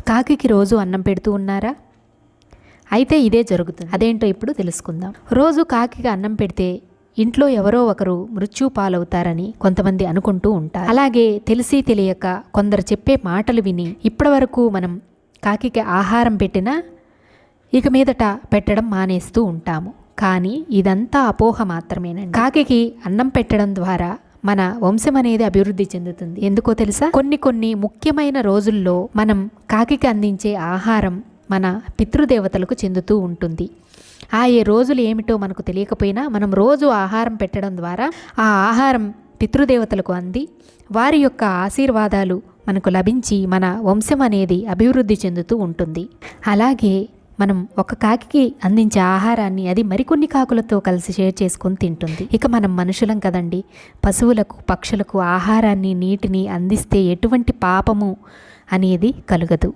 కాకికి రోజు అన్నం పెడుతూ ఉన్నారా? అయితే ఇదే జరుగుతుంది. అదేంటో ఇప్పుడు తెలుసుకుందాం. రోజు కాకికి అన్నం పెడితే ఇంట్లో ఎవరో ఒకరు మృత్యు పాలవుతారని కొంతమంది అనుకుంటూ ఉంటారు. అలాగే తెలిసి తెలియక కొందరు చెప్పే మాటలు విని ఇప్పటివరకు మనం కాకికి ఆహారం పెట్టినా ఇక మీదట పెట్టడం మానేస్తూ ఉంటాము. కానీ ఇదంతా అపోహ మాత్రమేనండి. కాకికి అన్నం పెట్టడం ద్వారా మన వంశం అనేది అభివృద్ధి చెందుతుంది. ఎందుకో తెలుసా? కొన్ని ముఖ్యమైన రోజుల్లో మనం కాకికి అందించే ఆహారం మన పితృదేవతలకు చెందుతూ ఉంటుంది. ఏ రోజులు ఏమిటో మనకు తెలియకపోయినా మనం రోజు ఆహారం పెట్టడం ద్వారా ఆ ఆహారం పితృదేవతలకు అంది వారి యొక్క ఆశీర్వాదాలు మనకు లభించి మన వంశం అనేది అభివృద్ధి చెందుతూ ఉంటుంది. అలాగే మనం ఒక కాకికి అందించే ఆహారాన్ని అది మరికొన్ని కాకులతో కలిసి షేర్ చేసుకొని తింటుంది. ఇక మనం మనుషులం కదండి, పశువులకు పక్షులకు ఆహారాన్ని నీటిని అందిస్తే ఎటువంటి పాపము అనేది కలుగదు.